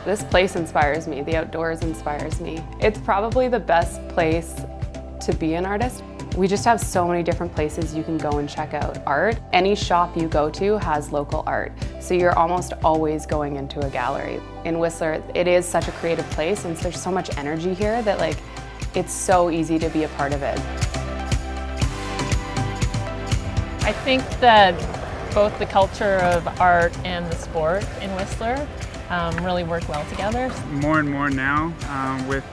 This place inspires me, the outdoors inspires me. It's probably the best place to be an artist. We just have so many different places you can go and check out art. Any shop you go to has local art, so you're almost always going into a gallery. In Whistler, it is such a creative place, and there's so much energy here that it's so easy to be a part of it. I think that both the culture of art and the sport in Whistler really work well together. More and more now, with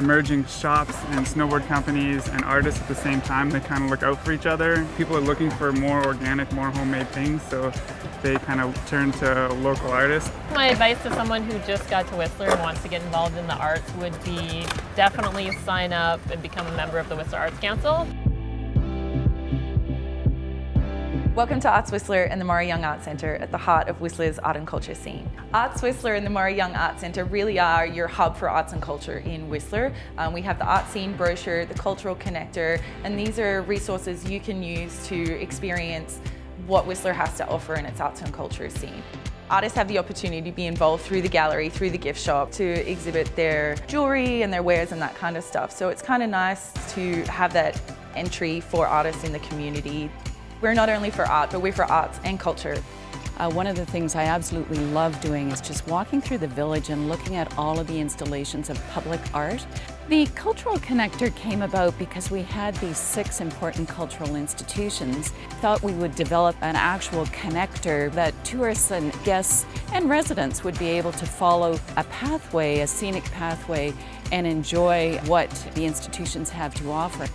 emerging shops and snowboard companies and artists at the same time, they kind of look out for each other. People are looking for more organic, more homemade things, so they kind of turn to local artists. My advice to someone who just got to Whistler and wants to get involved in the arts would be definitely sign up and become a member of the Whistler Arts Council. Welcome to Arts Whistler and the Maury Young Arts Centre at the heart of Whistler's art and culture scene. Arts Whistler and the Maury Young Arts Centre really are your hub for arts and culture in Whistler. We have the Art Scene brochure, the Cultural Connector, and these are resources you can use to experience what Whistler has to offer in its arts and culture scene. Artists have the opportunity to be involved through the gallery, through the gift shop, to exhibit their jewellery and their wares and that kind of stuff. So it's kind of nice to have that entry for artists in the community. We're not only for art, but we're for arts and culture. One of the things I absolutely love doing is just walking through the village and looking at all of the installations of public art. The Cultural Connector came about because we had these 6 important cultural institutions. Thought we would develop an actual connector that tourists and guests and residents would be able to follow a pathway, a scenic pathway, and enjoy what the institutions have to offer.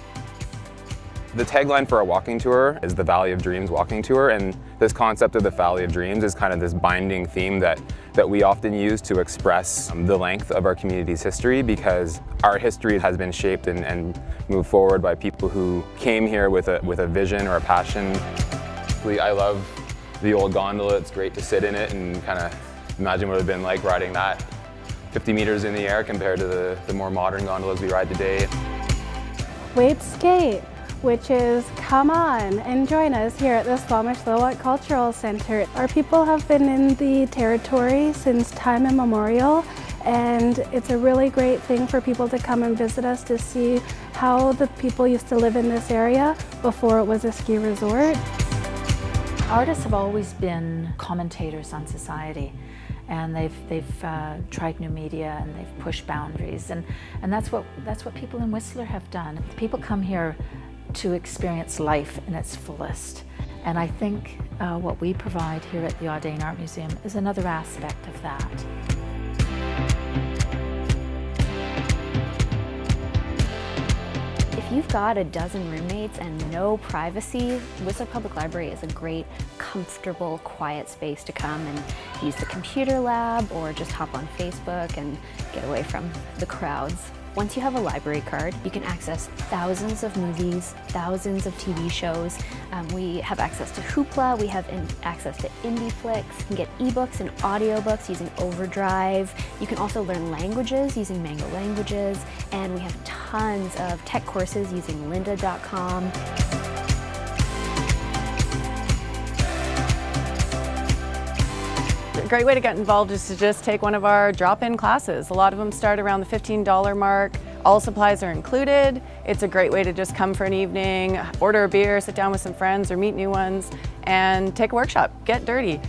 The tagline for our walking tour is the Valley of Dreams walking tour, and this concept of the Valley of Dreams is kind of this binding theme that we often use to express the length of our community's history, because our history has been shaped and moved forward by people who came here with a vision or a passion. I love the old gondola. It's great to sit in it and kind of imagine what it would have been like riding that 50 meters in the air compared to the more modern gondolas we ride today. Wade Skate, which is come on and join us here at the Squamish-Lillooet Cultural Centre. Our people have been in the territory since time immemorial, and it's a really great thing for people to come and visit us to see how the people used to live in this area before it was a ski resort. Artists have always been commentators on society, and they've tried new media and they've pushed boundaries, and that's what people in Whistler have done. People come here to experience life in its fullest. And I think what we provide here at the Audain Art Museum is another aspect of that. If you've got a dozen roommates and no privacy, Whistler Public Library is a great, comfortable, quiet space to come and use the computer lab or just hop on Facebook and get away from the crowds. Once you have a library card, you can access thousands of movies, thousands of TV shows. We have access to Hoopla, we have access to IndieFlix. You can get ebooks and audiobooks using Overdrive. You can also learn languages using Mango Languages, and we have tons of tech courses using lynda.com. A great way to get involved is to just take one of our drop-in classes. A lot of them start around the $15 mark. All supplies are included. It's a great way to just come for an evening, order a beer, sit down with some friends or meet new ones, and take a workshop, get dirty,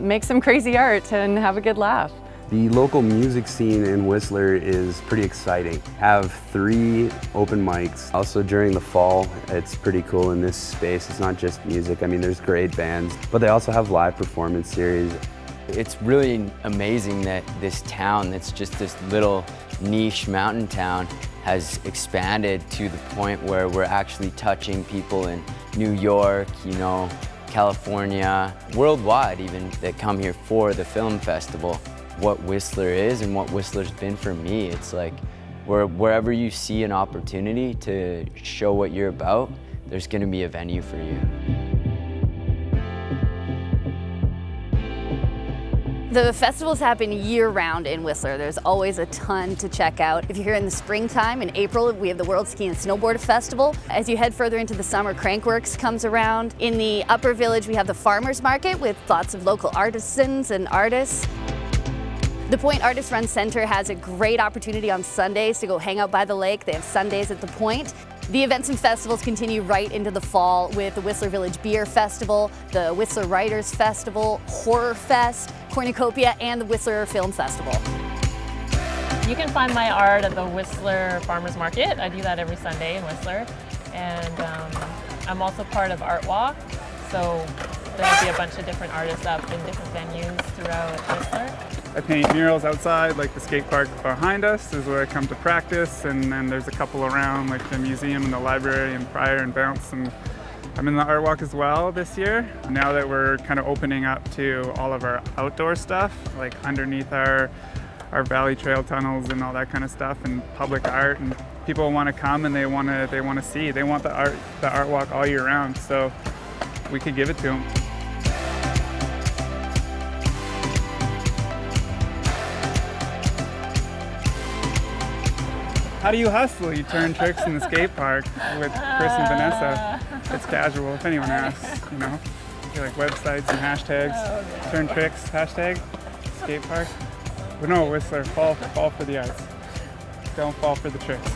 make some crazy art and have a good laugh. The local music scene in Whistler is pretty exciting. Have 3 open mics. Also during the fall, it's pretty cool in this space. It's not just music. I mean, there's great bands, but they also have live performance series. It's really amazing that this town, that's just this little niche mountain town, has expanded to the point where we're actually touching people in New York, California, worldwide even, that come here for the film festival. What Whistler is and what Whistler's been for me, it's like wherever you see an opportunity to show what you're about, there's going to be a venue for you. The festivals happen year-round in Whistler. There's always a ton to check out. If you're here in the springtime, in April, we have the World Ski and Snowboard Festival. As you head further into the summer, Crankworks comes around. In the Upper Village, we have the Farmers Market with lots of local artisans and artists. The Point Artist Run Center has a great opportunity on Sundays to go hang out by the lake. They have Sundays at the Point. The events and festivals continue right into the fall with the Whistler Village Beer Festival, the Whistler Writers Festival, Horror Fest, Cornucopia, and the Whistler Film Festival. You can find my art at the Whistler Farmers Market. I do that every Sunday in Whistler. And I'm also part of Art Walk, so there'll be a bunch of different artists up in different venues throughout Whistler. I paint murals outside, like the skate park behind us is where I come to practice, and then there's a couple around, like the museum and the library and Prior and Bounce. And I'm in the Art Walk as well this year. Now that we're kind of opening up to all of our outdoor stuff, like underneath our Valley Trail tunnels and all that kind of stuff, and public art, and people want to come and they want to see. They want the Art Walk all year round, so we could give it to them. How do you hustle? You turn tricks in the skate park with Chris and Vanessa. It's casual, if anyone asks, you know. You like websites and hashtags. Turn tricks, hashtag, skate park. But no, Whistler, fall for the arts. Don't fall for the tricks.